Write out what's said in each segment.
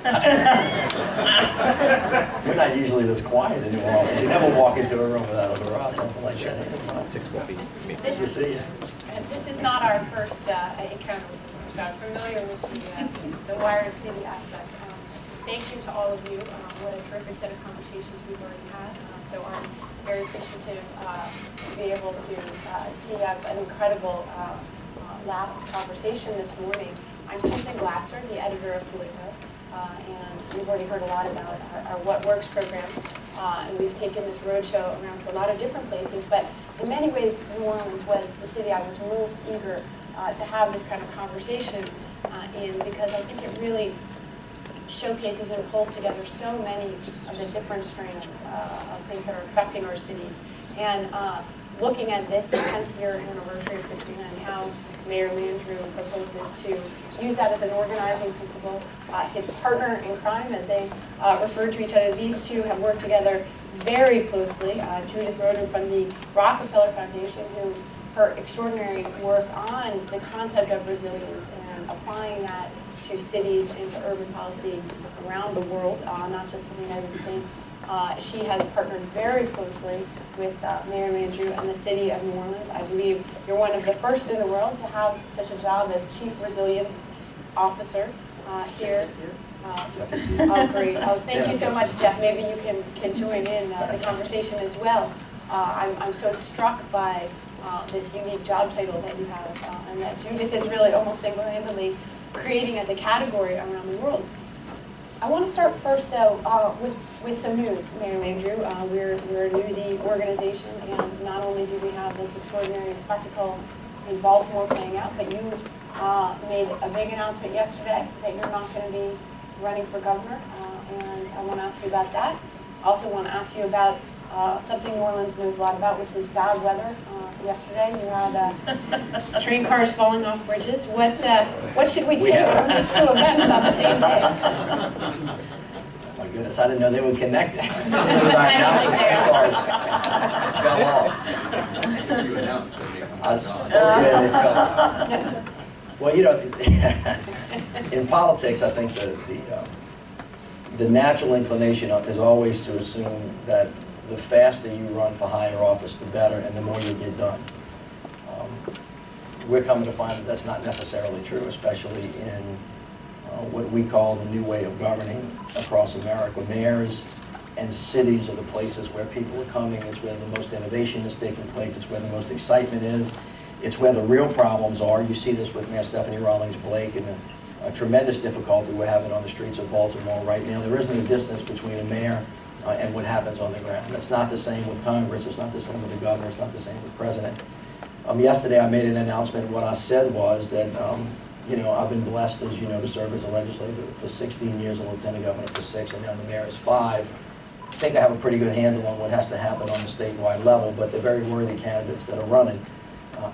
We're not usually this quiet in New Orleans. You never walk into a room without a hurrah, something like that. This is not our first encounter with you, so I'm familiar with the wired city aspect. Thank you to all of you. What a terrific set of conversations we've already had. So I'm very appreciative to be able to tee up an incredible last conversation this morning. I'm Susan Glasser, the editor of Politico, and we've already heard a lot about our What Works program, and we've taken this roadshow around to a lot of different places, but in many ways, New Orleans was the city I was most eager to have this kind of conversation in, because I think it really showcases and pulls together so many of the different strands of things that are affecting our cities. And looking at this, the 10th year anniversary of Katrina, and how Mayor Landrieu proposes to use that as an organizing principle. His partner in crime, as they refer to each other, these two have worked together very closely. Judith Rodin from the Rockefeller Foundation, who her extraordinary work on the concept of resilience and applying that to cities and to urban policy around the world, not just in the United States. She has partnered very closely with Mayor Landrieu and the city of New Orleans. I believe you're one of the first in the world to have such a job as Chief Resilience Officer here. Oh, great. Oh, thank you so much, Jeff. Maybe you can join in the conversation as well. I'm so struck by this unique job title that you have, and that Judith is really almost single-handedly creating as a category around the world. I want to start first, though, with some news, Mayor Landrieu. We're a newsy organization, and not only do we have this extraordinary spectacle in Baltimore playing out, but you made a big announcement yesterday that you're not going to be running for governor, and I want to ask you about that. I also want to ask you about something New Orleans knows a lot about, which is bad weather. Yesterday, you had train cars falling off bridges. What should we take from these two events on the same day? My goodness, I didn't know they were connected. As soon as I announced the train cars fell off. You announced that they fell off. Well, you know, in politics, I think the natural inclination is always to assume that the faster you run for higher office, the better, and the more you get done. We're coming to find that that's not necessarily true, especially in what we call the new way of governing across America. Mayors and cities are the places where people are coming. It's where the most innovation is taking place. It's where the most excitement is. It's where the real problems are. You see this with Mayor Stephanie Rawlings-Blake and a tremendous difficulty we're having on the streets of Baltimore right now. There isn't a distance between a mayor and what happens on the ground. It's not the same with Congress. It's not the same with the governor. It's not the same with the president. Yesterday I made an announcement. What I said was that you know, I've been blessed, as you know, to serve as a legislator for 16 years, a lieutenant governor for 6, and now the mayor is 5. I think I have a pretty good handle on what has to happen on the statewide level, but they're very worthy candidates that are running.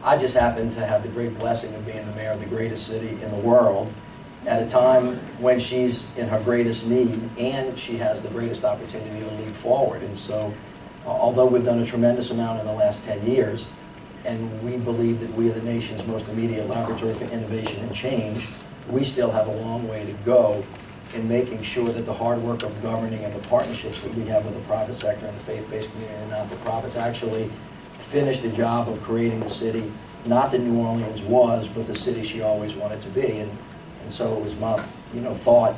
I just happen to have the great blessing of being the mayor of the greatest city in the world at a time when she's in her greatest need and she has the greatest opportunity to lead forward. And so, although we've done a tremendous amount in the last 10 years, and we believe that we are the nation's most immediate laboratory for innovation and change, we still have a long way to go in making sure that the hard work of governing and the partnerships that we have with the private sector and the faith-based community and not-for-profits actually finish the job of creating the city, not that New Orleans was, but the city she always wanted to be. And so it was my thought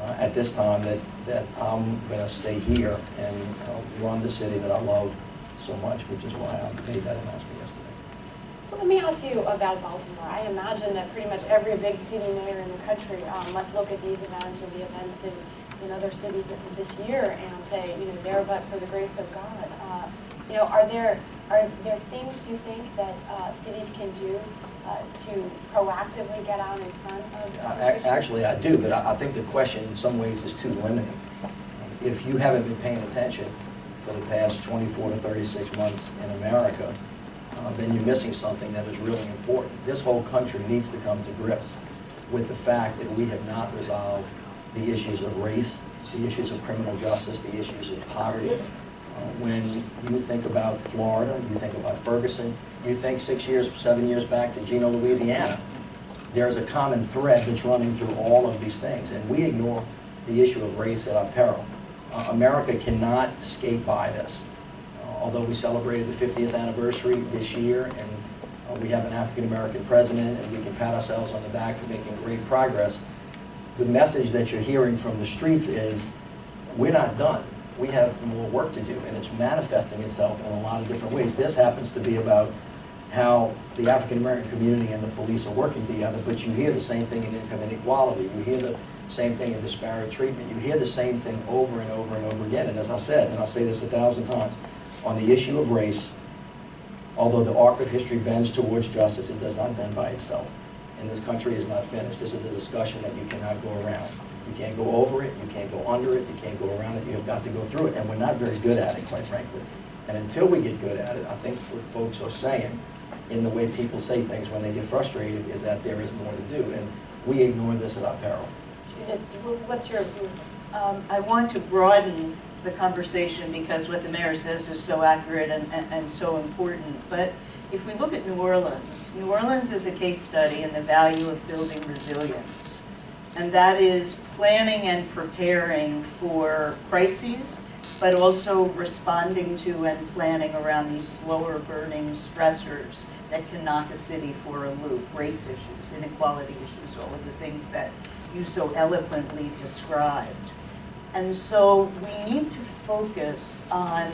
at this time that I'm going to stay here and run the city that I love so much, which is why I made that announcement yesterday. So let me ask you about Baltimore. I imagine that pretty much every big city mayor in the country must look at these events or the events in other cities this year and say, there but for the grace of God. Are there things you think that cities can do to proactively get out in front of Actually, I do, but I think the question in some ways is too limiting. If you haven't been paying attention for the past 24 to 36 months in America, then you're missing something that is really important. This whole country needs to come to grips with the fact that we have not resolved the issues of race, the issues of criminal justice, the issues of poverty. When you think about Florida, you think about Ferguson, you think 6 years, 7 years back to Gino, Louisiana, there's a common thread that's running through all of these things, and we ignore the issue of race at our peril. America cannot skate by this. Although we celebrated the 50th anniversary this year, and we have an African-American president, and we can pat ourselves on the back for making great progress, the message that you're hearing from the streets is, we're not done. We have more work to do, and it's manifesting itself in a lot of different ways. This happens to be about how the African-American community and the police are working together, but you hear the same thing in income inequality. You hear the same thing in disparate treatment. You hear the same thing over and over and over again. And as I said, and I'll say this 1,000 times, on the issue of race, although the arc of history bends towards justice, it does not bend by itself. And this country is not finished. This is a discussion that you cannot go around. You can't go over it, you can't go under it, you can't go around it, you have got to go through it. And we're not very good at it, quite frankly. And until we get good at it, I think what folks are saying, in the way people say things when they get frustrated, is that there is more to do. And we ignore this at our peril. Judith, what's your view? I want to broaden the conversation because what the mayor says is so accurate and so important. But if we look at New Orleans is a case study in the value of building resilience. And that is planning and preparing for crises, but also responding to and planning around these slower burning stressors that can knock a city for a loop. Race issues, inequality issues, all of the things that you so eloquently described. And so we need to focus on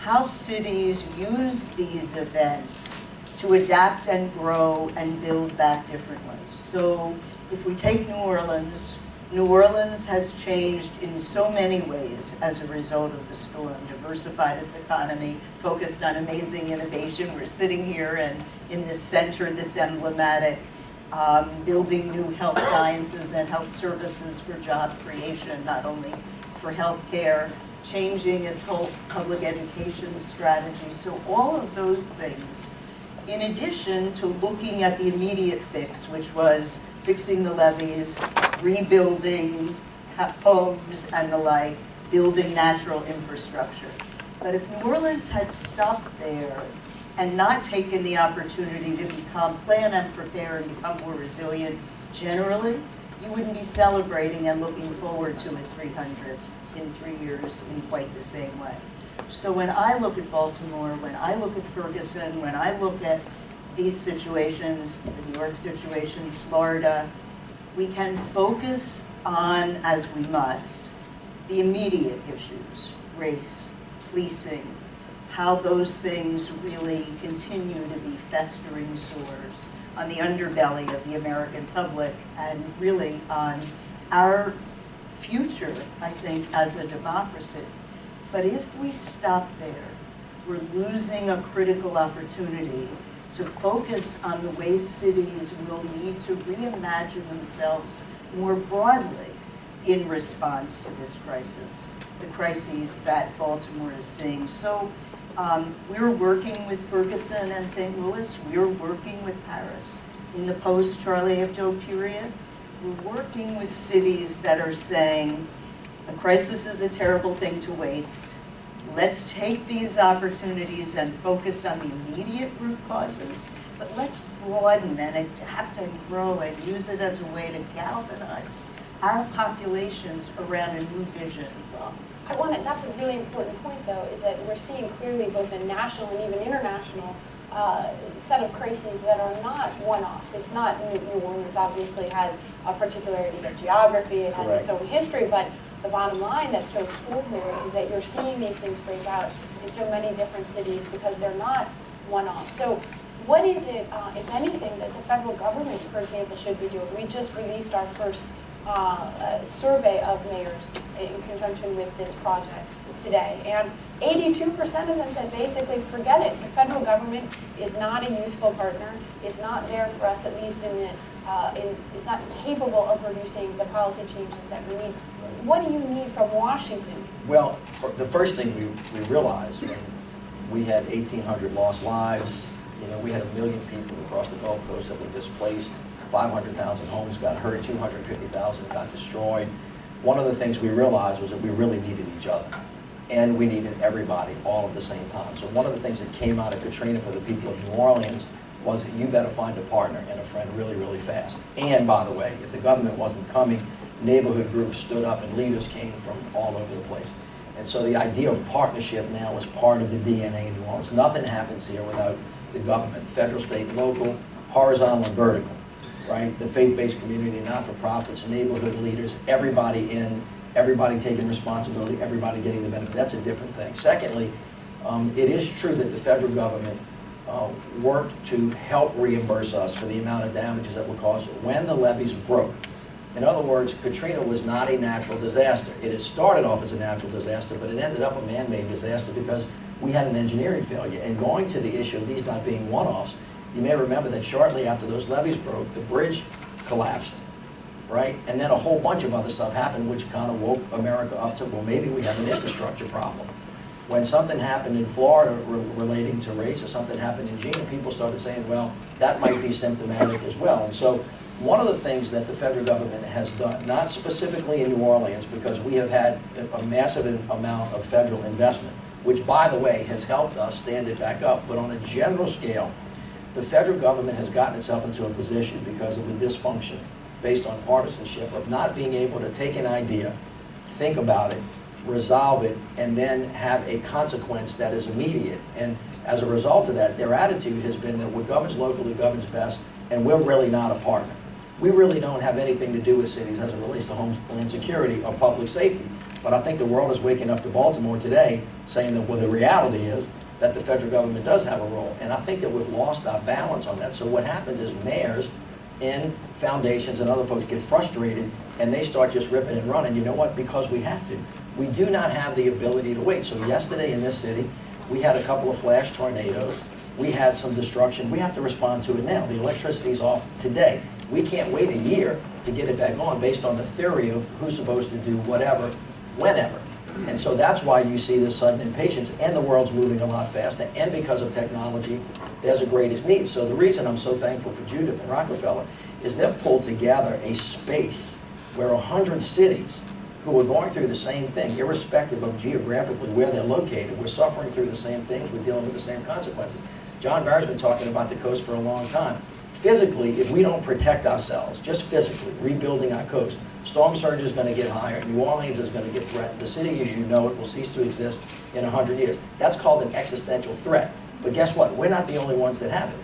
how cities use these events to adapt and grow and build back differently. So if we take New Orleans has changed in so many ways as a result of the storm, diversified its economy, focused on amazing innovation. We're sitting here and in this center that's emblematic, building new health sciences and health services for job creation, not only for healthcare, changing its whole public education strategy. So all of those things, in addition to looking at the immediate fix, which was fixing the levees, rebuilding homes and the like, building natural infrastructure. But if New Orleans had stopped there and not taken the opportunity to plan and prepare and become more resilient generally, you wouldn't be celebrating and looking forward to a 300th in 3 years in quite the same way. So when I look at Baltimore, when I look at Ferguson, when I look at these situations, the New York situation, Florida, we can focus on, as we must, the immediate issues, race, policing, how those things really continue to be festering sores on the underbelly of the American public and really on our future, I think, as a democracy. But if we stop there, we're losing a critical opportunity to focus on the ways cities will need to reimagine themselves more broadly in response to this crisis, the crises that Baltimore is seeing. So we're working with Ferguson and St. Louis. We're working with Paris in the post-Charlie Hebdo period. We're working with cities that are saying, a crisis is a terrible thing to waste. Let's take these opportunities and focus on the immediate root causes, but let's broaden and adapt and grow and use it as a way to galvanize our populations around a new vision. That's a really important point, though, is that we're seeing clearly both a national and even international set of crises that are not one-offs. It's not New Orleans obviously has a particularity of geography, it has its own history, but the bottom line that's so extraordinary is that you're seeing these things break out in so many different cities because they're not one-offs. So what is it, if anything, that the federal government, for example, should be doing? We just released our first survey of mayors in conjunction with this project today, and 82% of them said basically forget it. The federal government is not a useful partner. It's not there for us, at least it's not capable of producing the policy changes that we need. What do you need from Washington? Well, the first thing we realized when we had 1,800 lost lives, we had 1 million people across the Gulf Coast that were displaced, 500,000 homes got hurt, 250,000 got destroyed. One of the things we realized was that we really needed each other. And we needed everybody all at the same time. So one of the things that came out of Katrina for the people of New Orleans was that you better find a partner and a friend really, really fast. And by the way, if the government wasn't coming, neighborhood groups stood up and leaders came from all over the place. And so the idea of partnership now is part of the DNA in New Orleans. Nothing happens here without the government, federal, state, local, horizontal and vertical, right? The faith-based community, not-for-profits, neighborhood leaders, everybody in, everybody taking responsibility, everybody getting the benefit. That's a different thing. Secondly, it is true that the federal government worked to help reimburse us for the amount of damages that were caused when the levees broke. In other words, Katrina was not a natural disaster. It had started off as a natural disaster, but it ended up a man-made disaster because we had an engineering failure. And going to the issue of these not being one-offs, you may remember that shortly after those levees broke, the bridge collapsed, right? And then a whole bunch of other stuff happened, which kind of woke America up to, well, maybe we have an infrastructure problem. When something happened in Florida relating to race, or something happened in Gina, people started saying, well, that might be symptomatic as well. And so one of the things that the federal government has done, not specifically in New Orleans, because we have had a massive amount of federal investment, which, by the way, has helped us stand it back up, but on a general scale, the federal government has gotten itself into a position because of the dysfunction based on partisanship of not being able to take an idea, think about it, resolve it, and then have a consequence that is immediate. And as a result of that, their attitude has been that what governs locally governs best, and we're really not a partner. We really don't have anything to do with cities as it relates to homeland security or public safety. But I think the world is waking up to Baltimore today saying that, well, the reality is that the federal government does have a role. And I think that we've lost our balance on that. So what happens is mayors and foundations and other folks get frustrated and they start just ripping and running. You know what? Because we have to. We do not have the ability to wait. So yesterday in this city, we had a couple of flash tornadoes. We had some destruction. We have to respond to it now. The electricity's off today. We can't wait a year to get it back on based on the theory of who's supposed to do whatever, whenever. And so that's why you see this sudden impatience, and the world's moving a lot faster, and because of technology, there's a greatest need. So the reason I'm so thankful for Judith and Rockefeller is they've pulled together a space where 100 cities who are going through the same thing, irrespective of geographically where they're located, we're suffering through the same things, we're dealing with the same consequences. John Barry's been talking about the coast for a long time. Physically, if we don't protect ourselves, just physically, rebuilding our coast, storm surge is going to get higher, New Orleans is going to get threatened, the city as you know it will cease to exist in 100 years. That's called an existential threat. But guess what? We're not the only ones that have it.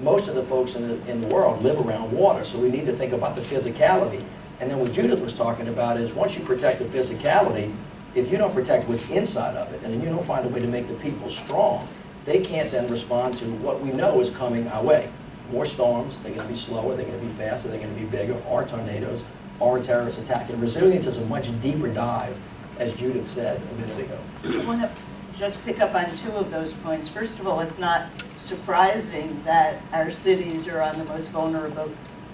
Most of the folks in the world live around water, so we need to think about the physicality. And then what Judith was talking about is once you protect the physicality, if you don't protect what's inside of it, and then you don't find a way to make the people strong, they can't then respond to what we know is coming our way. More storms, they're going to be slower, they're going to be faster, they're going to be bigger, or tornadoes, or a terrorist attack. And resilience is a much deeper dive, as Judith said a minute ago. I want to just pick up on two of those points. First of all, it's not surprising that our cities are on the most vulnerable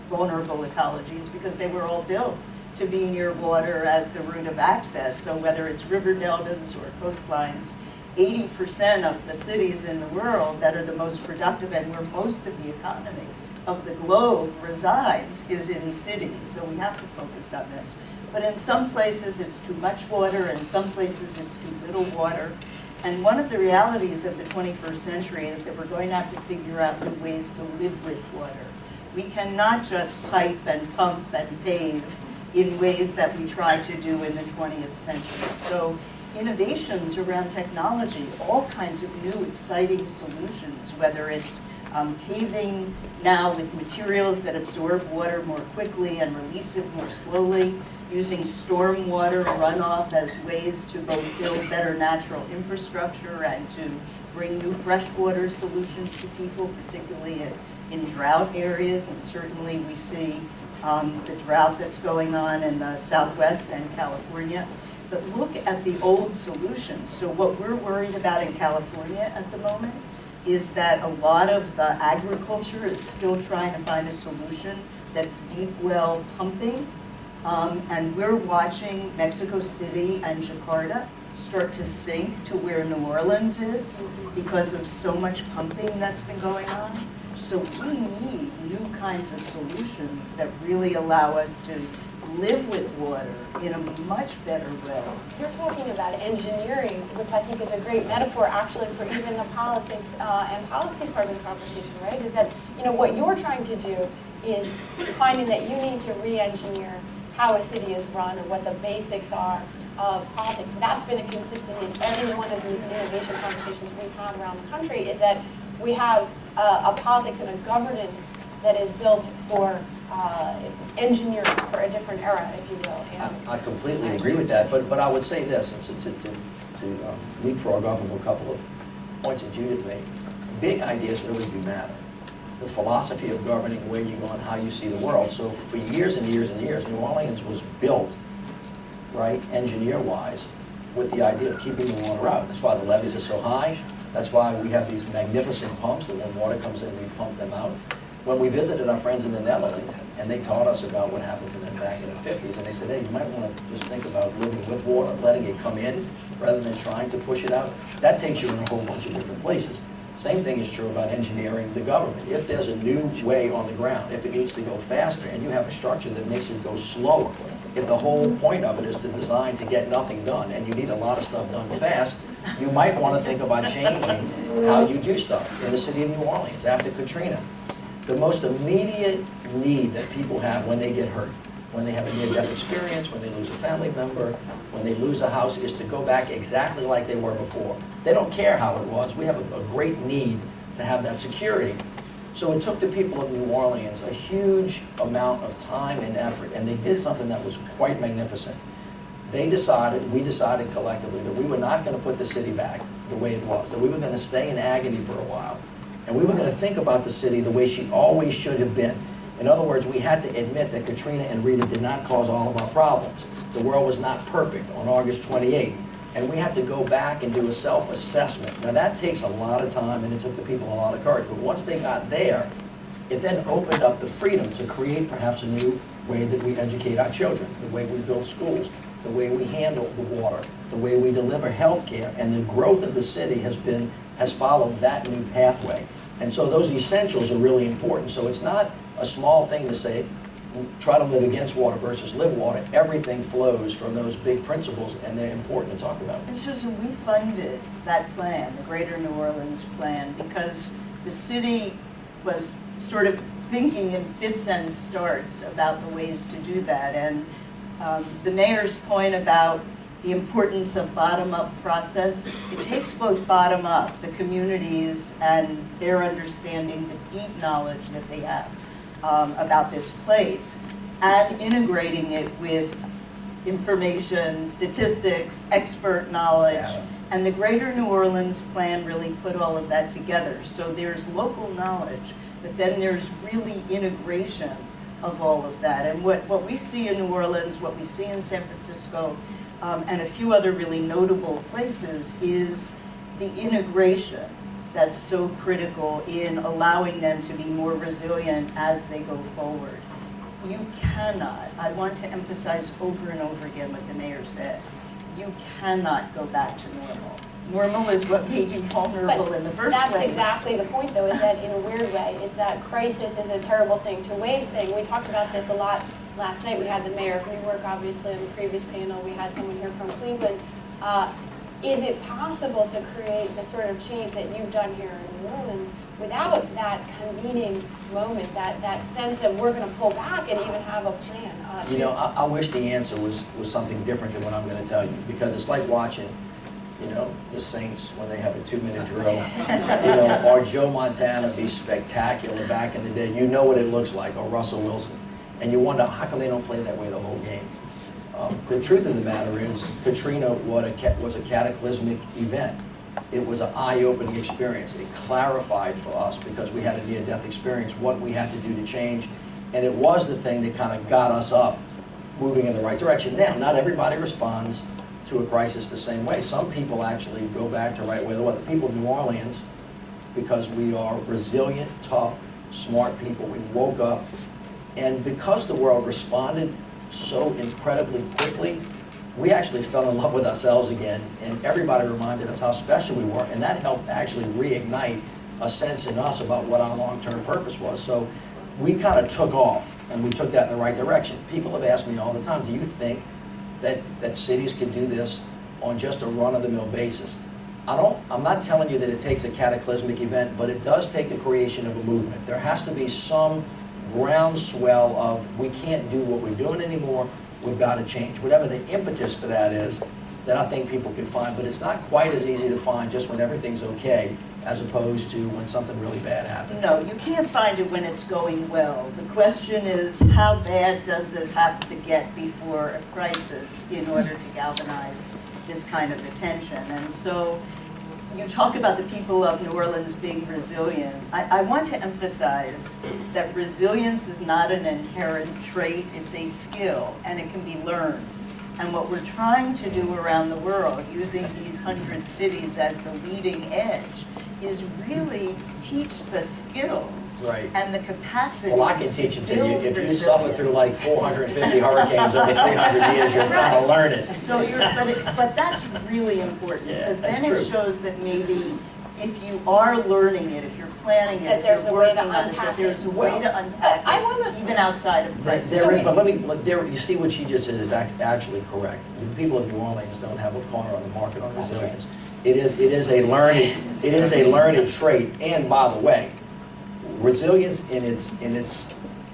ecologies because they were all built to be near water as the route of access. So whether it's river deltas or coastlines, 80% of the cities in the world that are the most productive and where most of the economy of the globe resides is in cities. So we have to focus on this. But in some places it's too much water, in some places it's too little water. And one of the realities of the 21st century is that we're going to have to figure out new ways to live with water. We cannot just pipe and pump and pave in ways that we tried to do in the 20th century. So innovations around technology, all kinds of new exciting solutions, whether it's paving now with materials that absorb water more quickly and release it more slowly, using stormwater runoff as ways to both build better natural infrastructure and to bring new freshwater solutions to people, particularly in drought areas. And certainly we see the drought that's going on in the Southwest and California. But look at the old solutions. So what we're worried about in California at the moment is that a lot of agriculture is still trying to find a solution that's deep well pumping. And we're watching Mexico City and Jakarta start to sink to where New Orleans is because of so much pumping that's been going on. So we need new kinds of solutions that really allow us to live with water in a much better way. You're talking about engineering, which I think is a great metaphor actually for even the politics and policy part of the conversation, right? Is that, you know, what you're trying to do is finding that you need to re-engineer how a city is run and what the basics are of politics. That's been a consistent in every one of these innovation conversations we've had around the country, is that we have a politics and a governance that is built for engineering for a different era, if you will. And I completely agree with that, but I would say this, and to leapfrog off of a couple of points that Judith made. Big ideas really do matter. The philosophy of governing, where you go and how you see the world. So for years and years and years, New Orleans was built, right, engineer-wise, with the idea of keeping the water out. That's why the levees are so high. That's why we have these magnificent pumps that when water comes in, we pump them out. When we visited our friends in the Netherlands, and they taught us about what happened to them back in the 50s, and they said, hey, you might want to just think about living with water, letting it come in, rather than trying to push it out. That takes you in a whole bunch of different places. Same thing is true about engineering the government. If there's a new way on the ground, if it needs to go faster, and you have a structure that makes it go slower, if the whole point of it is to design to get nothing done, and you need a lot of stuff done fast, you might want to think about changing how you do stuff. In the city of New Orleans, after Katrina, the most immediate need that people have when they get hurt, when they have a near-death experience, when they lose a family member, when they lose a house, is to go back exactly like they were before. They don't care how it was. We have a great need to have that security. So it took the people of New Orleans a huge amount of time and effort, and they did something that was quite magnificent. They decided, we decided collectively, that we were not going to put the city back the way it was, that we were going to stay in agony for a while, and we were going to think about the city the way she always should have been. In other words, we had to admit that Katrina and Rita did not cause all of our problems. The world was not perfect on August 28th. And we had to go back and do a self-assessment. Now that takes a lot of time, and it took the people a lot of courage. But once they got there, it then opened up the freedom to create perhaps a new way that we educate our children, the way we build schools, the way we handle the water, the way we deliver health care. And the growth of the city has followed that new pathway. And so those essentials are really important. So it's not a small thing to say, try to live against water versus live water. Everything flows from those big principles, and they're important to talk about. And Susan, we funded that plan, the Greater New Orleans Plan, because the city was sort of thinking in fits and starts about the ways to do that. And the mayor's point about the importance of bottom-up process, it takes both bottom-up, the communities and their understanding, the deep knowledge that they have about this place, and integrating it with information, statistics, expert knowledge. Yeah. And the Greater New Orleans Plan really put all of that together. So there's local knowledge, but then there's really integration of all of that. And what we see in New Orleans, what we see in San Francisco, and a few other really notable places, is the integration that's so critical in allowing them to be more resilient as they go forward. You cannot, I want to emphasize over and over again what the mayor said, you cannot go back to normal. Normal is what made you vulnerable in the first place. That's exactly the point, though, is that in a weird way, is that crisis is a terrible thing to waste thing. We talked about this a lot last night. We had the mayor of Newark, obviously, on the previous panel. We had someone here from Cleveland. Is it possible to create the sort of change that you've done here in New Orleans without that convening moment, that sense of we're going to pull back and even have a plan? You know, I wish the answer was something different than what I'm going to tell you, because it's like watching, you know, the Saints when they have a 2-minute drill, you know, or Joe Montana be spectacular back in the day. You know what it looks like, or Russell Wilson. And you wonder, how come they don't play that way the whole game? The truth of the matter is, Katrina was a cataclysmic event. It was an eye-opening experience. It clarified for us, because we had a near-death experience, what we had to do to change. And it was the thing that kind of got us up, moving in the right direction. Now, not everybody responds to a crisis the same way. Some people actually go back to right where they were. The people of New Orleans, because we are resilient, tough, smart people, we woke up. And because the world responded so incredibly quickly, we actually fell in love with ourselves again, and everybody reminded us how special we were, and that helped actually reignite a sense in us about what our long-term purpose was. So we kind of took off, and we took that in the right direction. People have asked me all the time, do you think that cities could do this on just a run-of-the-mill basis? I'm not telling you that it takes a cataclysmic event, but it does take the creation of a movement. There has to be some groundswell of, we can't do what we're doing anymore, we've got to change. Whatever the impetus for that is, that I think people can find, but it's not quite as easy to find just when everything's okay, as opposed to when something really bad happens. No, you can't find it when it's going well. The question is, how bad does it have to get before a crisis in order to galvanize this kind of attention? And so you talk about the people of New Orleans being resilient. I want to emphasize that resilience is not an inherent trait, it's a skill, and it can be learned. And what we're trying to do around the world, using these 100 cities as the leading edge, is really teach the skills and the capacity. Well, I can teach it to you. If you suffer through like 450 hurricanes over 300 years, you're going to learn it. So but that's really important, because then it shows that maybe if you are learning it, if you're planning it, that if you're working on it, that there's a way to unpack it, even outside of crisis. There is, but you see what she just said is actually correct. The people of New Orleans don't have a corner on the market on resilience. It is a learned trait. And by the way, resilience in its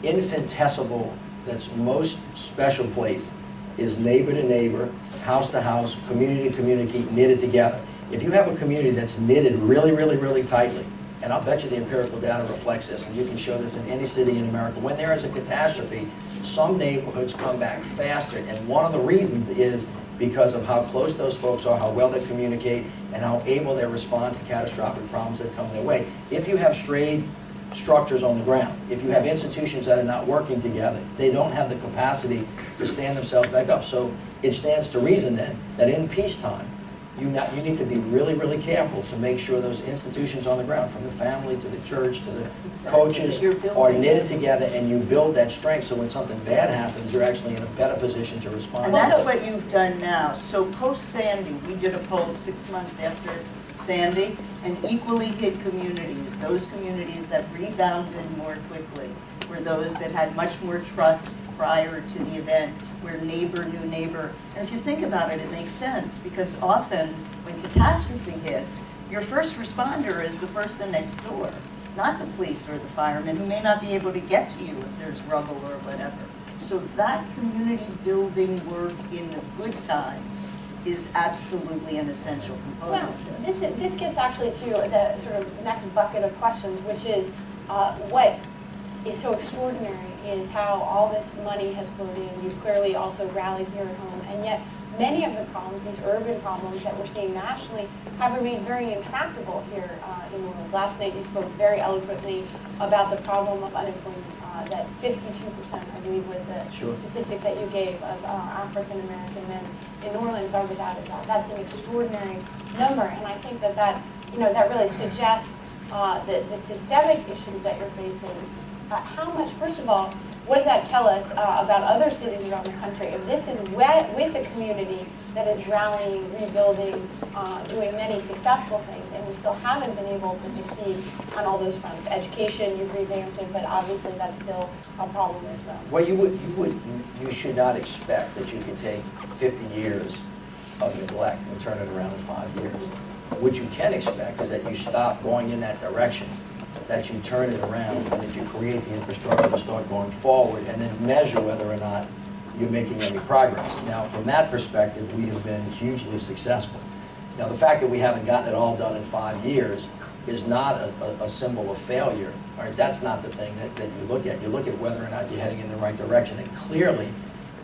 infinitesimal, that's most special place, is neighbor to neighbor, house to house, community to community, knitted together. If you have a community that's knitted really, really, really tightly, and I'll bet you the empirical data reflects this, and you can show this in any city in America, when there is a catastrophe, some neighborhoods come back faster, and one of the reasons is because of how close those folks are, how well they communicate, and how able they respond to catastrophic problems that come their way. If you have strayed structures on the ground, if you have institutions that are not working together, they don't have the capacity to stand themselves back up. So it stands to reason then that in peacetime, you need to be really, really careful to make sure those institutions on the ground, from the family to the church to the coaches, are knitted together, and you build that strength so when something bad happens, you're actually in a better position to respond. And that's what you've done now. So post-Sandy, we did a poll 6 months after Sandy, and equally hit communities, those communities that rebounded more quickly, were those that had much more trust prior to the event, where neighbor knew neighbor. And if you think about it, it makes sense, because often when catastrophe hits, your first responder is the person next door, not the police or the firemen, who may not be able to get to you if there's rubble or whatever. So that community building work in the good times is absolutely an essential component of this. This gets actually to the sort of next bucket of questions, which is what is so extraordinary is how all this money has flowed in. You've clearly also rallied here at home, and yet many of the problems, these urban problems that we're seeing nationally, have remained very intractable here in New Orleans. Last night you spoke very eloquently about the problem of unemployment, that 52%, I believe, was the statistic that you gave of African American men in New Orleans are without a job. That's an extraordinary number, and I think that that really suggests the systemic issues that you're facing. How much, first of all, what does that tell us about other cities around the country? If this is with a community that is rallying, rebuilding, doing many successful things, and we still haven't been able to succeed on all those fronts. Education, you've revamped it, but obviously that's still a problem as well. Well, you should not expect that you can take 50 years of neglect and turn it around in 5 years. What you can expect is that you stop going in that direction, that you turn it around, and that you create the infrastructure to start going forward, and then measure whether or not you're making any progress. Now, from that perspective, we have been hugely successful. Now, the fact that we haven't gotten it all done in 5 years is not a symbol of failure. All right, that's not the thing that you look at. You look at whether or not you're heading in the right direction, and clearly,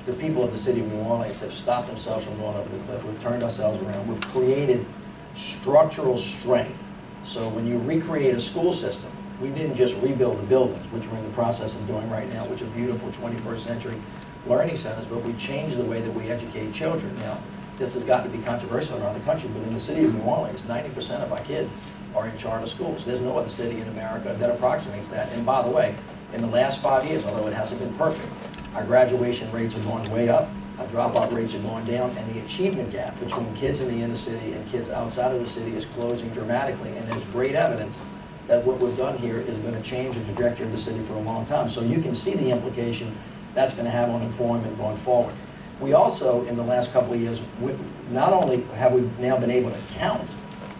the people of the city of New Orleans have stopped themselves from going over the cliff. We've turned ourselves around. We've created structural strength. So when you recreate a school system, we didn't just rebuild the buildings, which we're in the process of doing right now, which are beautiful 21st century learning centers, but we changed the way that we educate children. Now, this has got to be controversial around the country, but in the city of New Orleans, 90% of our kids are in charter schools. There's no other city in America that approximates that. And by the way, in the last 5 years, although it hasn't been perfect, our graduation rates are going way up, our dropout rates are going down, and the achievement gap between kids in the inner city and kids outside of the city is closing dramatically. And there's great evidence that what we've done here is going to change the trajectory of the city for a long time. So you can see the implication that's going to have on employment going forward. We also, in the last couple of years, not only have we now been able to count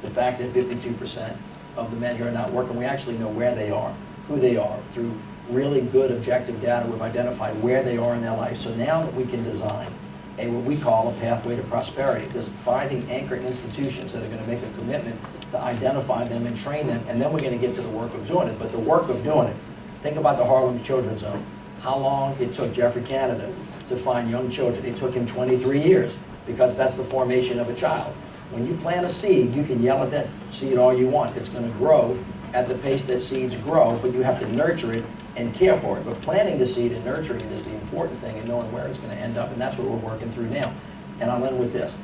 the fact that 52% of the men here are not working, we actually know where they are, who they are, through really good objective data. We've identified where they are in their life. So now that we can design what we call a pathway to prosperity, just finding anchored institutions that are going to make a commitment to identify them and train them, and then we're going to get to the work of doing it. But the work of doing it, think about the Harlem Children's Zone. How long it took Jeffrey Canada to find young children. It took him 23 years, because that's the formation of a child. When you plant a seed, you can yell at that seed all you want. It's going to grow at the pace that seeds grow, but you have to nurture it and care for it. But planting the seed and nurturing it is the important thing, and knowing where it's going to end up, and that's what we're working through now. And I'll end with this,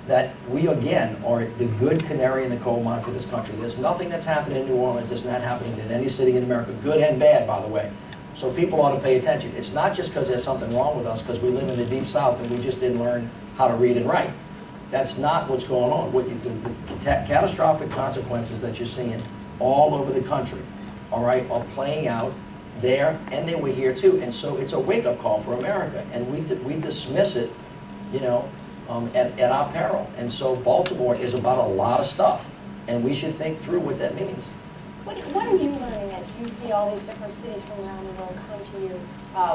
that we again are the good canary in the coal mine for this country. There's nothing that's happening in New Orleans that's not happening in any city in America, good and bad, by the way. So people ought to pay attention. It's not just because there's something wrong with us because we live in the Deep South and we just didn't learn how to read and write. That's not what's going on. The catastrophic consequences that you're seeing all over the country, all right, are playing out there, and they were here too. And so it's a wake-up call for America, and we dismiss it, you know, at our peril. And so Baltimore is about a lot of stuff, and we should think through what that means. What are you learning as you see all these different cities from around the world come to you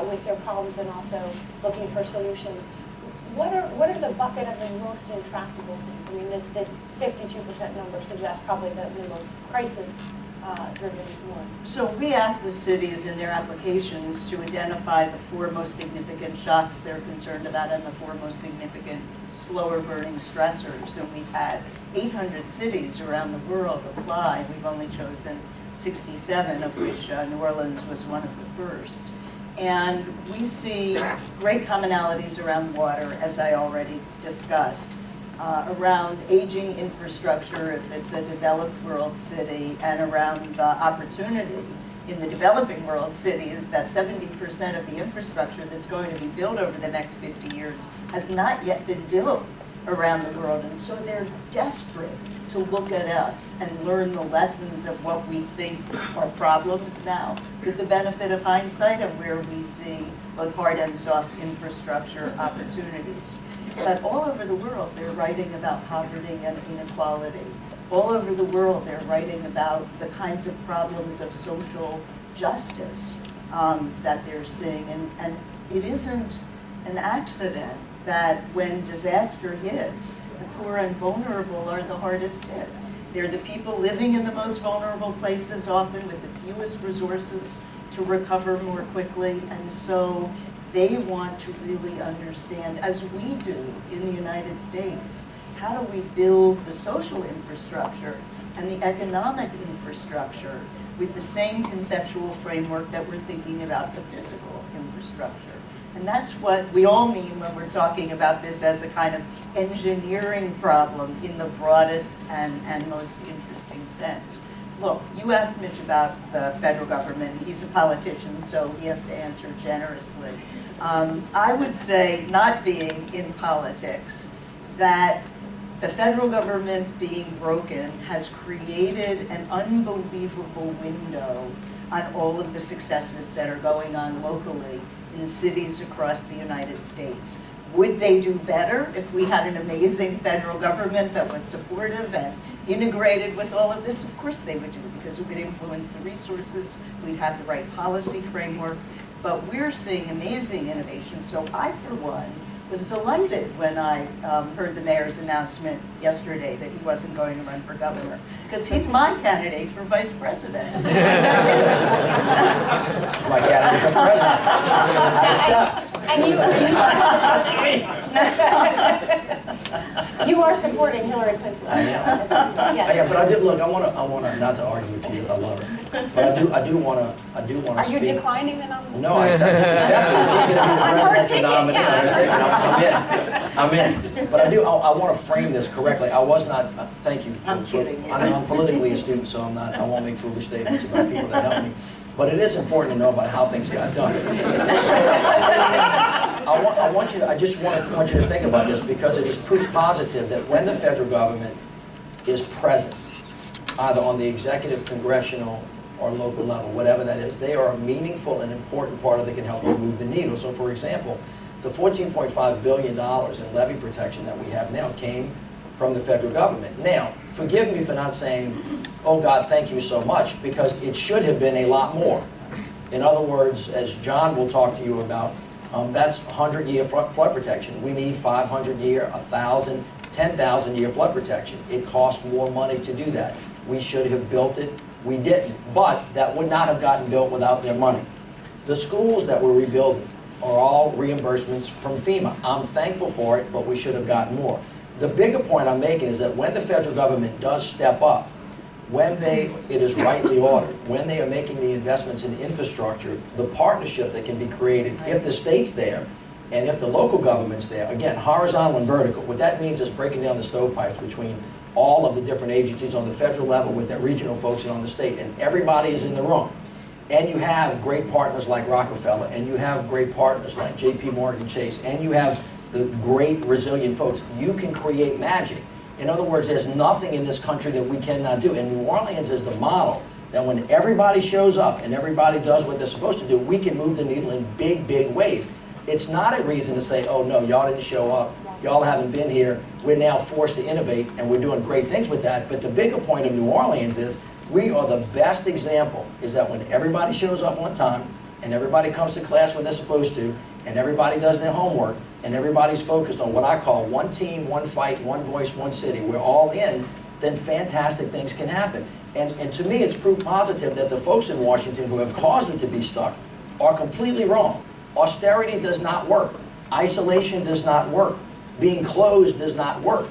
with their problems and also looking for solutions? What are the bucket of the most intractable things? I mean, this 52% number suggests probably the most crisis-driven one. So we asked the cities in their applications to identify the 4 most significant shocks they're concerned about and the 4 most significant slower-burning stressors. And we've had 800 cities around the world apply. We've only chosen 67, of which New Orleans was one of the first. And we see great commonalities around water, as I already discussed, around aging infrastructure if it's a developed world city, and around the opportunity in the developing world cities that 70% of the infrastructure that's going to be built over the next 50 years has not yet been built around the world. And so they're desperate to look at us and learn the lessons of what we think are problems now, with the benefit of hindsight, and where we see both hard and soft infrastructure opportunities. But all over the world, they're writing about poverty and inequality. All over the world, they're writing about the kinds of problems of social justice that they're seeing. And it isn't an accident that when disaster hits, the poor and vulnerable are the hardest hit. They're the people living in the most vulnerable places, often with the fewest resources to recover more quickly. And so they want to really understand, as we do in the United States, how do we build the social infrastructure and the economic infrastructure with the same conceptual framework that we're thinking about the physical infrastructure. And that's what we all mean when we're talking about this as a kind of engineering problem in the broadest and most interesting sense. Look, you asked Mitch about the federal government. He's a politician, so he has to answer generously. I would say, not being in politics, that the federal government being broken has created an unbelievable window on all of the successes that are going on locally in cities across the United States. Would they do better if we had an amazing federal government that was supportive and integrated with all of this? Of course they would do, because it would influence the resources, we'd have the right policy framework, but we're seeing amazing innovation. So I, for one, was delighted when I heard the mayor's announcement yesterday that he wasn't going to run for governor, because he's my candidate for vice president. My candidate for president. You are supporting Hillary Clinton. I am. Yes. Yeah, but I do look. I want to not to argue with you. I love her, but I do want to. Are you declining the nomination? No, I accept it. She's going to be the presidential nominee. I'm in. But I want to frame this correctly. I was not. Thank you. I'm kidding. I'm politically astute, so I'm not. I won't make foolish statements about people that help me. But it is important to know about how things got done. So, I just want you to think about this, because it is proof positive that when the federal government is present, either on the executive, congressional, or local level, whatever that is, they are a meaningful and important part that can help you move the needle. So, for example, the $14.5 billion in levy protection that we have now came from the federal government. Now, forgive me for not saying, oh God, thank you so much, because it should have been a lot more. In other words, as John will talk to you about, that's 100-year flood protection. We need 500-year, 1,000, 10,000-year flood protection. It costs more money to do that. We should have built it. We didn't. But that would not have gotten built without their money. The schools that we're rebuilding are all reimbursements from FEMA. I'm thankful for it, but we should have gotten more. The bigger point I'm making is that when the federal government does step up, when it is rightly ordered, when they are making the investments in infrastructure, the partnership that can be created, if the state's there, and if the local government's there, again, horizontal and vertical, what that means is breaking down the stovepipes between all of the different agencies on the federal level with their regional folks and on the state, and everybody is in the room. And you have great partners like Rockefeller, and you have great partners like JP Morgan Chase, and you have the great resilient folks. You can create magic. In other words, there's nothing in this country that we cannot do. And New Orleans is the model that when everybody shows up and everybody does what they're supposed to do, we can move the needle in big, big ways. It's not a reason to say, oh no, y'all didn't show up, y'all haven't been here, we're now forced to innovate, and we're doing great things with that. But the bigger point of New Orleans is we are the best example, is that when everybody shows up on time, and everybody comes to class when they're supposed to, and everybody does their homework, and everybody's focused on what I call one team, one fight, one voice, one city, we're all in, then fantastic things can happen. And to me, it's proof positive that the folks in Washington who have caused it to be stuck are completely wrong. Austerity does not work. Isolation does not work. Being closed does not work.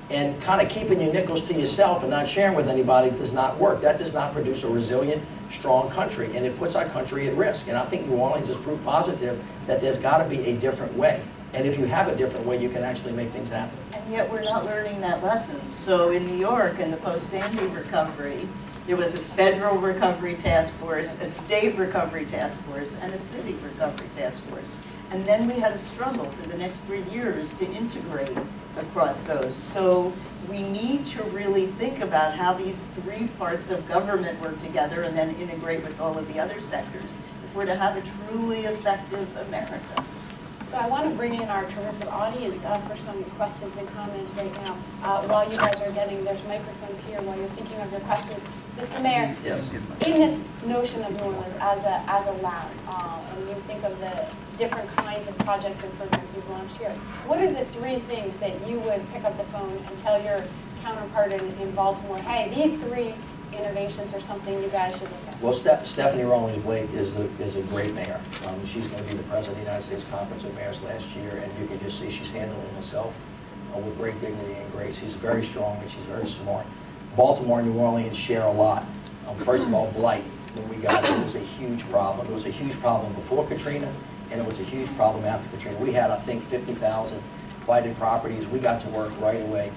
And kind of keeping your nickels to yourself and not sharing with anybody does not work. That does not produce a resilient, strong country, and it puts our country at risk. And I think New Orleans is proof positive that there's got to be a different way. And if you have a different way, you can actually make things happen. And yet we're not learning that lesson. So in New York, in the post-Sandy recovery, there was a federal recovery task force, a state recovery task force, and a city recovery task force. And then we had a struggle for the next 3 years to integrate across those. So we need to really think about how these three parts of government work together and then integrate with all of the other sectors if we're to have a truly effective America. So I want to bring in our terrific audience for some questions and comments right now. While you guys are getting, there's microphones here while you're thinking of your questions. Mr. Mayor, Yes. in this notion of New Orleans as a lab, and you think of the different kinds of projects and programs you've launched here, what are the three things that you would pick up the phone and tell your counterpart in Baltimore, hey, these three innovations are something you guys should look at? Well, Stephanie Rowland Blake is a great mayor. She's going to be the president of the United States Conference of Mayors last year, and you can just see she's handling herself with great dignity and grace. She's very strong and she's very smart. Baltimore and New Orleans share a lot. First of all, blight. When we got it, it was a huge problem. It was a huge problem before Katrina, and it was a huge problem after Katrina. We had, I think, 50,000 blighted properties. We got to work right away.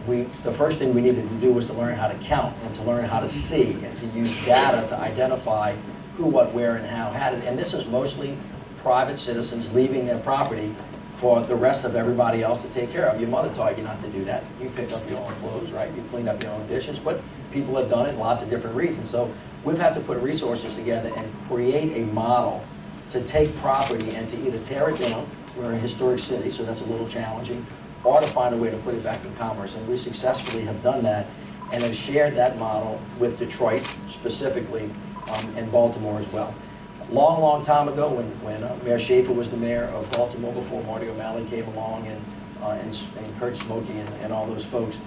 The first thing we needed to do was to learn how to count and to learn how to see and to use data to identify who, what, where, and how had it. And this is mostly private citizens leaving their property for the rest of everybody else to take care of. Your mother taught you not to do that. You pick up your own clothes, right? You clean up your own dishes, but people have done it in lots of different reasons. So we've had to put resources together and create a model to take property and to either tear it down, we're a historic city, so that's a little challenging, or to find a way to put it back in commerce. And we successfully have done that and have shared that model with Detroit specifically and Baltimore as well. Long, long time ago when Mayor Schaefer was the mayor of Baltimore before Marty O'Malley came along and Kurt Smokey and all those folks,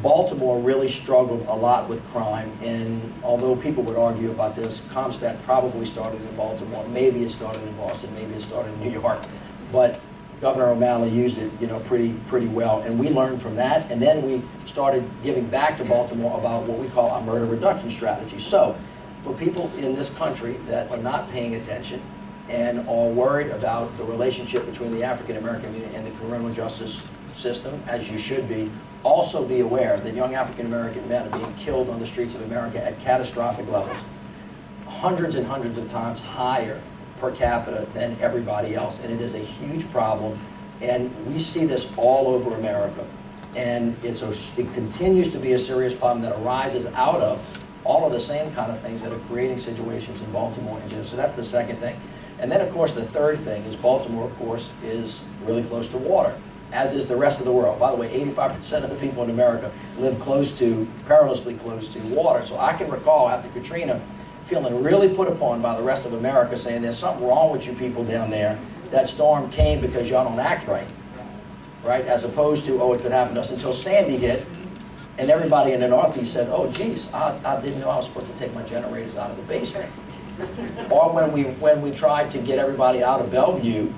Baltimore really struggled a lot with crime. And although people would argue about this, CompStat probably started in Baltimore. Maybe it started in Boston, maybe it started in New York. But Governor O'Malley used it, pretty well, and we learned from that. And then we started giving back to Baltimore about what we call our murder reduction strategy. So, for people in this country that are not paying attention and are worried about the relationship between the African American community and the criminal justice system, as you should be, also be aware that young African American men are being killed on the streets of America at catastrophic levels, hundreds and hundreds of times higher per capita than everybody else, and it is a huge problem, and we see this all over America, and it continues to be a serious problem that arises out of all of the same kind of things that are creating situations in Baltimore and Virginia. So that's the second thing. And then, of course, the third thing is Baltimore, of course, is really close to water, as is the rest of the world. By the way, 85% of the people in America live perilously close to water. So I can recall after Katrina, feeling really put upon by the rest of America, saying there's something wrong with you people down there. That storm came because y'all don't act right, right? As opposed to, oh, it could happen to us, until Sandy hit, and everybody in the Northeast said, oh, geez, I didn't know I was supposed to take my generators out of the basement. Or when we tried to get everybody out of Bellevue,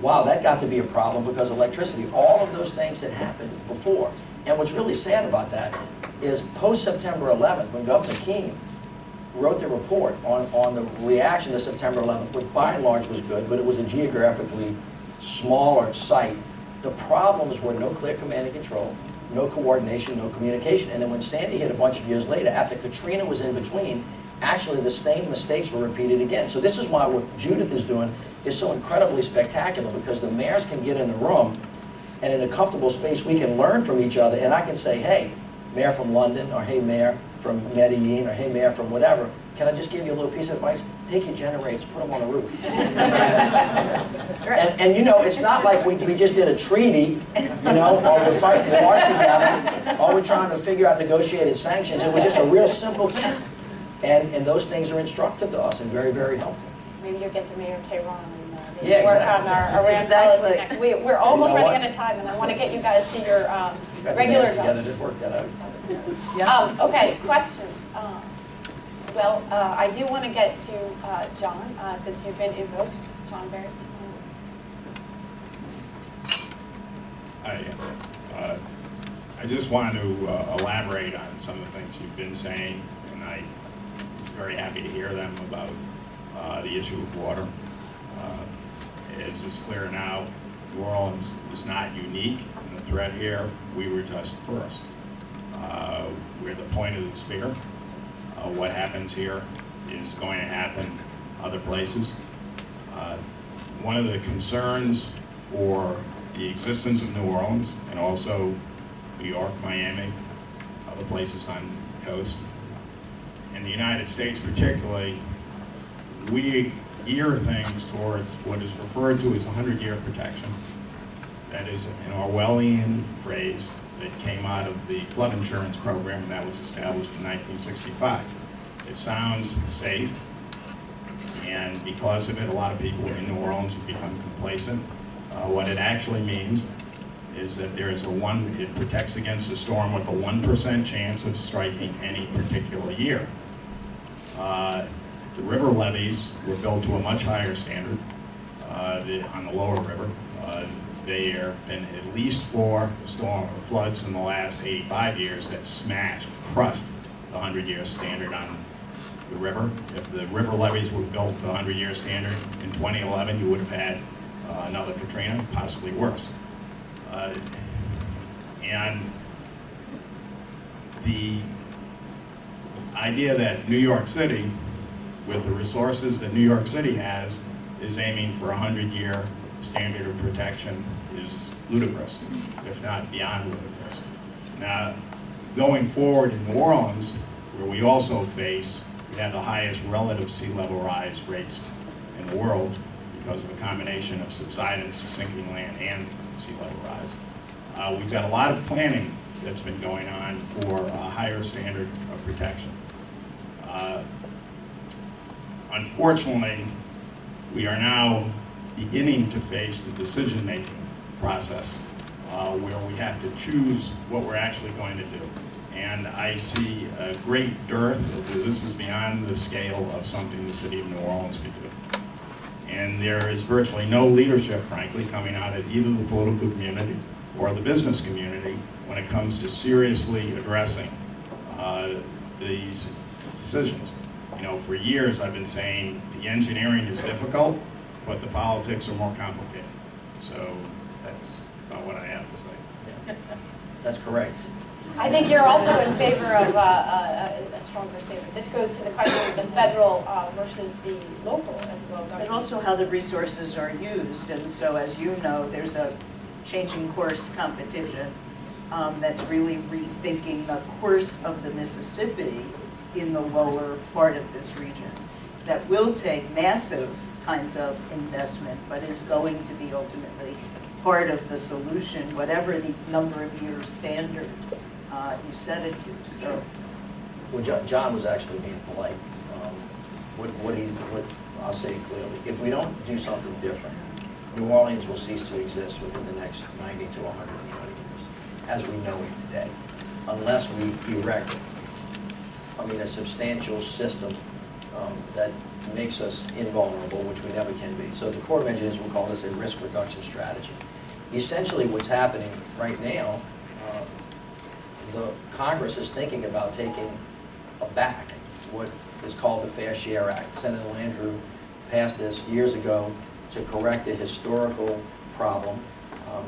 wow, that got to be a problem because of electricity. All of those things had happened before. And what's really sad about that is post-September 11th, when Governor Keene wrote the report on the reaction to September 11th, which by and large was good, but it was a geographically smaller site. The problems were no clear command and control, no coordination, no communication. And then when Sandy hit a bunch of years later, after Katrina was in between, actually the same mistakes were repeated again. So this is why what Judith is doing is so incredibly spectacular, because the mayors can get in the room, and in a comfortable space we can learn from each other, and I can say, hey, mayor from London, or hey, mayor from Medellin, or hey, mayor from whatever, can I just give you a little piece of advice? Take your generators, put them on the roof. and you know, it's not like we just did a treaty, you know, or we're fighting wars together, or we're trying to figure out negotiated sanctions. It was just a real simple thing. And those things are instructive to us and very, very helpful. Maybe you'll get the mayor of Tehran and Yeah, work exactly. on our Iran policy next week. We're almost running out of time, and I want to get you guys to your regular mayors together job. to work that out. Okay, questions. Well, I do want to get to John, since you've been invoked. John Barrett. I just want to elaborate on some of the things you've been saying, and I was very happy to hear them about the issue of water. As is clear now, New Orleans is not unique in the threat here. We were just first. We're the point of the spear. What happens here is going to happen other places. One of the concerns for the existence of New Orleans, and also New York, Miami, other places on the coast, in the United States particularly, we gear things towards what is referred to as 100-year protection. That is an Orwellian phrase that came out of the flood insurance program, and that was established in 1965. It sounds safe, and because of it, a lot of people in New Orleans have become complacent. What it actually means is that there is it protects against a storm with a 1% chance of striking any particular year. The river levees were built to a much higher standard on the lower river. There have been at least 4 floods in the last 85 years that crushed the 100-year standard on the river. If the river levees were built to the 100-year standard in 2011, you would have had another Katrina, possibly worse. And the idea that New York City, with the resources that New York City has, is aiming for a 100-year standard of protection is ludicrous, if not beyond ludicrous. Now, going forward in New Orleans, where we also we have the highest relative sea level rise rates in the world because of a combination of subsidence, sinking land, and sea level rise. We've got a lot of planning that's been going on for a higher standard of protection. Unfortunately, we are now beginning to face the decision-making process where we have to choose what we're actually going to do. And I see a great dearth this is beyond the scale of something the city of New Orleans could do. And there is virtually no leadership, frankly, coming out of either the political community or the business community when it comes to seriously addressing these decisions. You know, for years I've been saying the engineering is difficult, but the politics are more complicated. So that's about what I have to say. Yeah. That's correct. I think you're also in favor of a stronger statement. This goes to the question of the federal versus the local as well. And also how the resources are used. And so, as you know, there's a changing course competition that's really rethinking the course of the Mississippi in the lower part of this region that will take massive kinds of investment, but is going to be ultimately part of the solution, whatever the number of years standard you set it to. So, well, John was actually being polite. what I'll say clearly, if we don't do something different, New Orleans will cease to exist within the next 90 to 120 years, as we know it today, unless we erect, a substantial system that makes us invulnerable, which we never can be. So the Corps of Engineers will call this a risk reduction strategy. Essentially what's happening right now, the Congress is thinking about taking back what is called the Fair Share Act. Senator Landrieu passed this years ago to correct a historical problem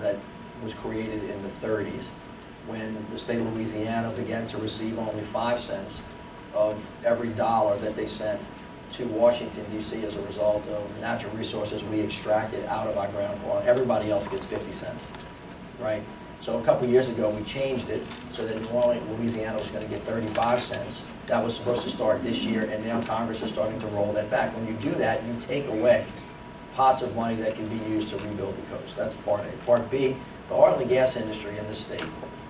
that was created in the 30s when the state of Louisiana began to receive only 5 cents of every dollar that they sent to Washington, D.C. as a result of natural resources we extracted out of our ground for. Everybody else gets 50 cents, right? So a couple of years ago, we changed it so that New Orleans, Louisiana was going to get 35 cents. That was supposed to start this year, and now Congress is starting to roll that back. When you do that, you take away pots of money that can be used to rebuild the coast. That's part A. Part B, the oil and gas industry in this state,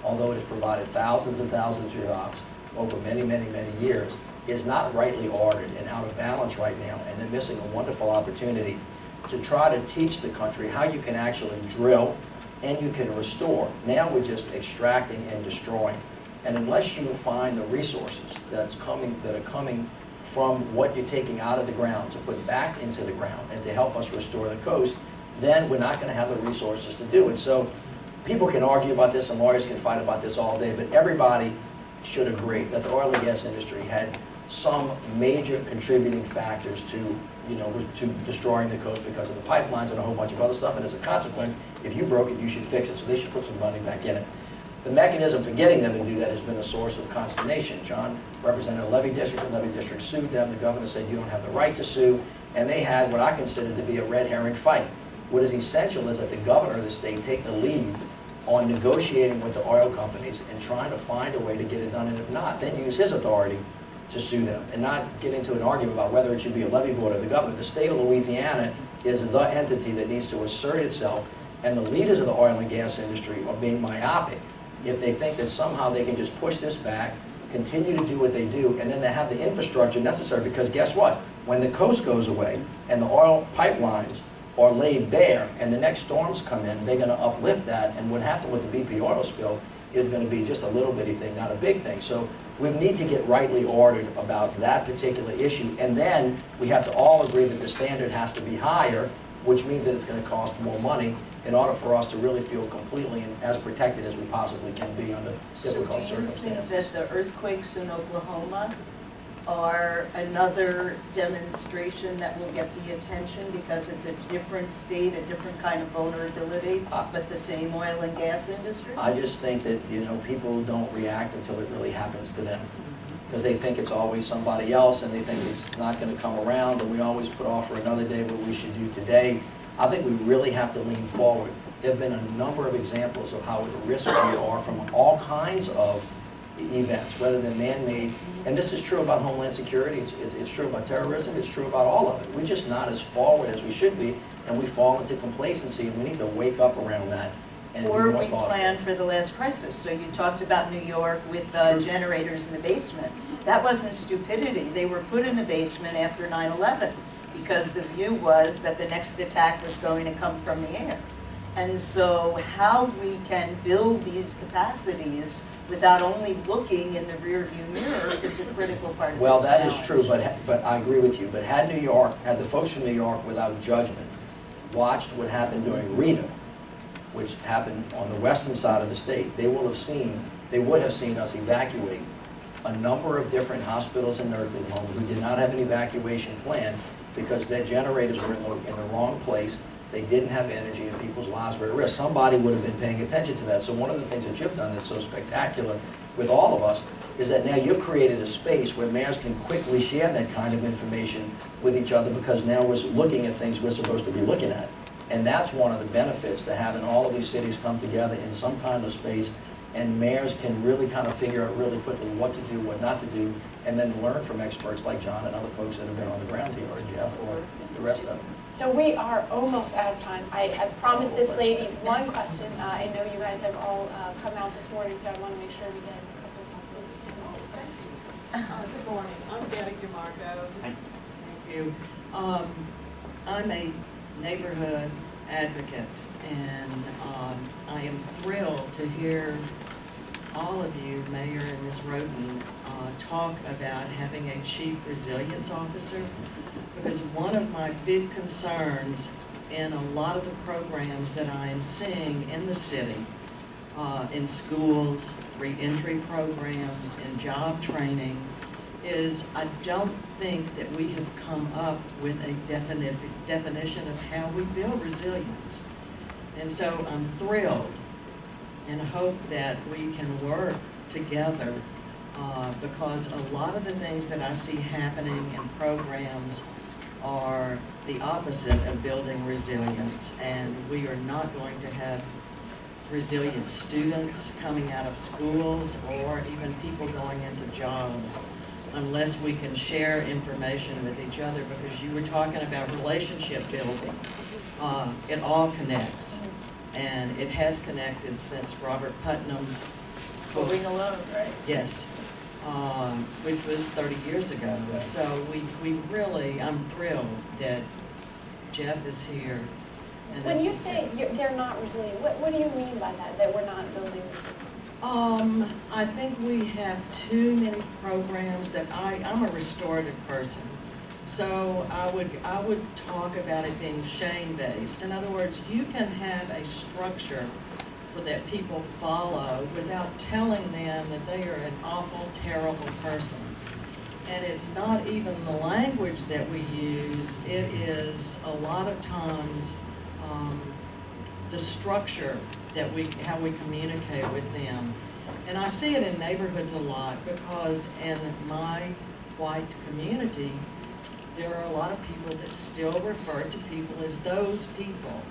although it has provided thousands and thousands of jobs over many, many, many years, is not rightly ordered and out of balance right now, and they're missing a wonderful opportunity to try to teach the country how you can actually drill and you can restore. Now we're just extracting and destroying. And unless you find the resources that are coming from what you're taking out of the ground to put back into the ground and to help us restore the coast, then we're not going to have the resources to do it. So people can argue about this and lawyers can fight about this all day, but everybody should agree that the oil and gas industry had some major contributing factors to destroying the coast because of the pipelines and a whole bunch of other stuff. And as a consequence, if you broke it, you should fix it. So they should put some money back in it. The mechanism for getting them to do that has been a source of consternation. John represented a levee district. The levee district sued them. The governor said, you don't have the right to sue. And they had what I consider to be a red herring fight. What is essential is that the governor of the state take the lead on negotiating with the oil companies and trying to find a way to get it done. And if not, then use his authority to sue them and not get into an argument about whether it should be a levee board or the governor. The state of Louisiana is the entity that needs to assert itself, and the leaders of the oil and gas industry are being myopic if they think that somehow they can just push this back, continue to do what they do, and then they have the infrastructure necessary, because guess what? When the coast goes away and the oil pipelines are laid bare and the next storms come in, they're going to uplift that, and what happened with the BP oil spill is going to be just a little bitty thing, not a big thing. So we need to get rightly ordered about that particular issue, and then we have to all agree that the standard has to be higher, which means that it's going to cost more money in order for us to really feel completely and as protected as we possibly can be under difficult circumstances. So do you think that the earthquakes in Oklahoma are another demonstration that will get the attention because it's a different state, a different kind of vulnerability, but the same oil and gas industry? I just think that, people don't react until it really happens to them, because they think it's always somebody else and they think it's not going to come around, and we always put off for another day what we should do today. I think we really have to lean forward. There have been a number of examples of how at risk we are from all kinds of events, whether they're man-made, and this is true about Homeland Security, it's true about terrorism, it's true about all of it. We're just not as forward as we should be, and we fall into complacency, and we need to wake up around that. Or we planned for the last crisis. So you talked about New York with the generators in the basement. That wasn't stupidity. They were put in the basement after 9/11 because the view was that the next attack was going to come from the air. And so how we can build these capacities without only looking in the rearview mirror is a critical part of Well, this that is challenge. true, but I agree with you. But had the folks from New York without judgment watched what happened during Rita, which happened on the western side of the state, they would have seen us evacuate a number of different hospitals and nursing homes who did not have an evacuation plan because their generators were in the wrong place. They didn't have energy and people's lives were at risk. Somebody would have been paying attention to that. So one of the things that you've done that's so spectacular with all of us is that now you've created a space where mayors can quickly share that kind of information with each other, because now we're looking at things we're supposed to be looking at. And that's one of the benefits to having all of these cities come together in some kind of space, and mayors can really kind of figure out really quickly what to do, what not to do, and then learn from experts like John and other folks that have been on the ground here, or Jeff, or the rest of them. So we are almost out of time. I promised this lady one question. I know you guys have all come out this morning, so I want to make sure we get a couple of questions. Good morning. I'm Betty DeMarco. you. I'm a neighborhood advocate, and I am thrilled to hear all of you, Mayor and Ms. Rodin, talk about having a chief resilience officer, because one of my big concerns in a lot of the programs that I am seeing in the city, in schools, reentry programs, in job training, is I don't think that we have come up with a definition of how we build resilience. And so I'm thrilled and hope that we can work together because a lot of the things that I see happening in programs are the opposite of building resilience, and we are not going to have resilient students coming out of schools or even people going into jobs unless we can share information with each other, because you were talking about relationship building. It all connects, and it has connected since Robert Putnam's books. Moving alone, right? Yes, which was 30 years ago. So we really, I'm thrilled that Jeff is here. And When that you he's say they're not resilient, what do you mean by that we're not building resilience? I think we have too many programs that I'm a restorative person. So I would talk about it being shame-based. In other words, you can have a structure that people follow without telling them that they are an awful, terrible person. And it's not even the language that we use, it is a lot of times the structure that how we communicate with them. And I see it in neighborhoods a lot because in my white community, there are a lot of people that still refer to people as those people.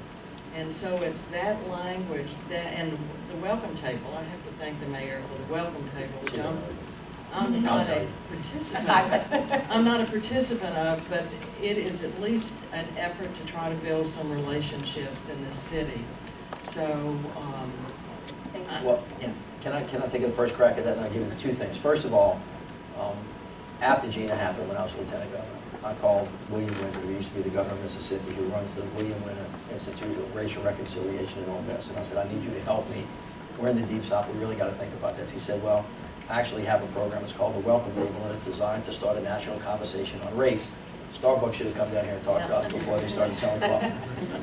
And so it's that language and the welcome table. I have to thank the mayor for the welcome table, which I'm not a participant. I'm not a participant of, but it is at least an effort to try to build some relationships in this city. So, Well, yeah. can I take the first crack at that, and I'll give you two things. First of all, after Gina happened, when I was lieutenant governor, I called William Winter, who used to be the governor of Mississippi, who runs the William Winter Institute of Racial Reconciliation in Ole Miss, and I said, I need you to help me. We're in the Deep South, we really got to think about this. He said, well, I actually have a program, it's called the Welcome Table, and it's designed to start a national conversation on race. Starbucks should have come down here and talked to us before they started selling coffee.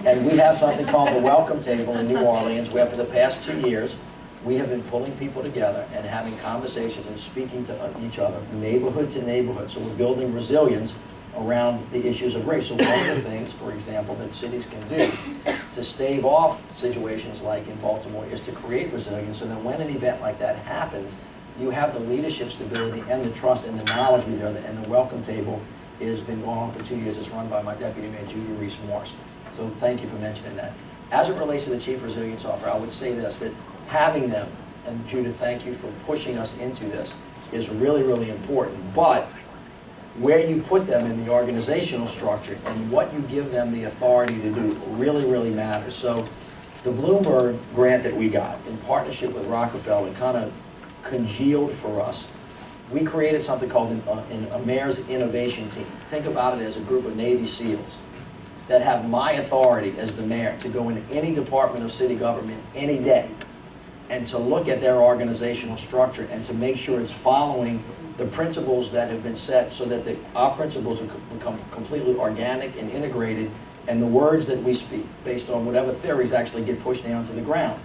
And we have something called the Welcome Table in New Orleans, where for the past 2 years, we have been pulling people together and having conversations and speaking to each other, neighborhood to neighborhood. So we're building resilience around the issues of race. So one of the things, for example, that cities can do to stave off situations like in Baltimore is to create resilience, so that when an event like that happens, you have the leadership stability and the trust and the knowledge with each other. And the Welcome Table has been going on for 2 years. It's run by my deputy mayor, Judy Reese-Morse. So thank you for mentioning that. As it relates to the Chief Resilience Officer, I would say this, that having them, and Judith, thank you for pushing us into this, is really, really important. But where you put them in the organizational structure and what you give them the authority to do really, really matters. So the Bloomberg grant that we got in partnership with Rockefeller kind of congealed for us. We created something called a Mayor's Innovation Team. Think about it as a group of Navy SEALs that have my authority as the mayor to go into any department of city government any day and to look at their organizational structure and to make sure it's following the principles that have been set, so that our principles become completely organic and integrated, and the words that we speak based on whatever theories actually get pushed down to the ground.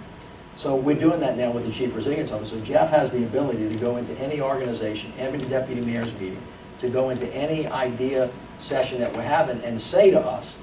So we're doing that now with the Chief Resilience Officer. Jeff has the ability to go into any organization, every deputy mayor's meeting, to go into any idea session that we're having and say to us,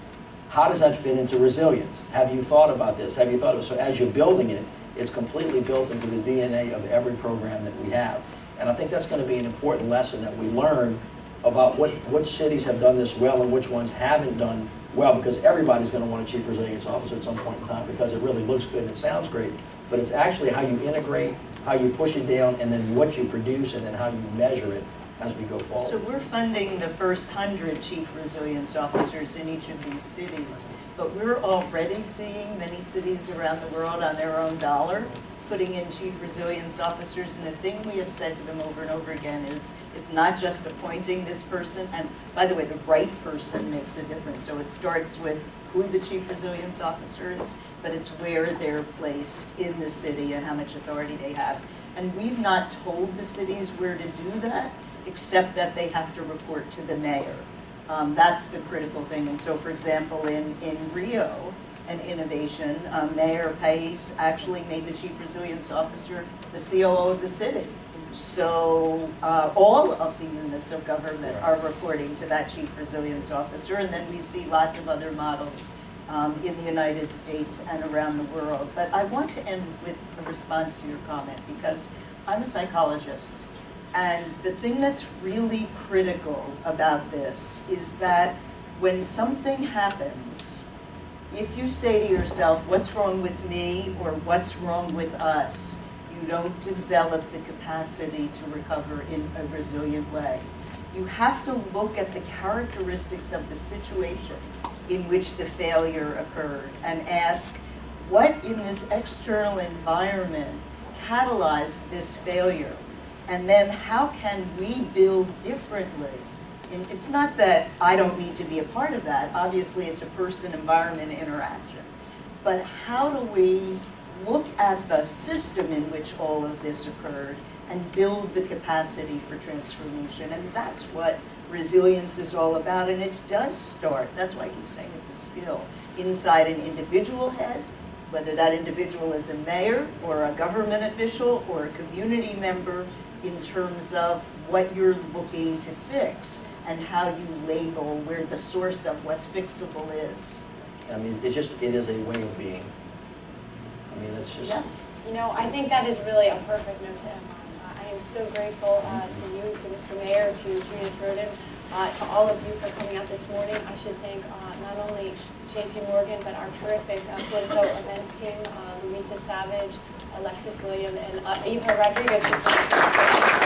how does that fit into resilience? Have you thought about this? Have you thought of it? So as you're building it, it's completely built into the DNA of every program that we have. And I think that's going to be an important lesson that we learn about which cities have done this well and which ones haven't done well, because everybody's going to want a Chief Resilience Officer at some point in time because it really looks good and it sounds great. But it's actually how you integrate, how you push it down, and then what you produce, and then how you measure it as we go forward. So we're funding the first 100 Chief Resilience Officers in each of these cities, but we're already seeing many cities around the world on their own dollar putting in chief resilience officers, and the thing we have said to them over and over again is, it's not just appointing this person, and by the way, the right person makes a difference. So it starts with who the chief resilience officer is, but it's where they're placed in the city and how much authority they have. And we've not told the cities where to do that, except that they have to report to the mayor. That's the critical thing. And so, for example, in Rio, and innovation, Mayor Pais actually made the chief resilience officer the COO of the city. So all of the units of government are reporting to that chief resilience officer, and then we see lots of other models in the United States and around the world. But I want to end with a response to your comment, because I'm a psychologist, and the thing that's really critical about this is that when something happens, if you say to yourself, what's wrong with me or what's wrong with us, you don't develop the capacity to recover in a resilient way. You have to look at the characteristics of the situation in which the failure occurred and ask, what in this external environment catalyzed this failure? And then how can we build differently? And it's not that I don't need to be a part of that. Obviously, it's a person-environment interaction. But how do we look at the system in which all of this occurred and build the capacity for transformation? And that's what resilience is all about. And it does start, that's why I keep saying it's a skill, inside an individual head, whether that individual is a mayor or a government official or a community member, in terms of what you're looking to fix and how you label where the source of what's fixable is. I mean, it is a way of being. I mean, it's just... Yeah. You know, I think that is really a perfect note to end on. I am so grateful to you, to Mr. Mayor, to Judith Rodin, to all of you for coming out this morning. I should thank not only JP Morgan, but our terrific Politico events team, Louisa Savage, Alexis William, and Eva Rodriguez.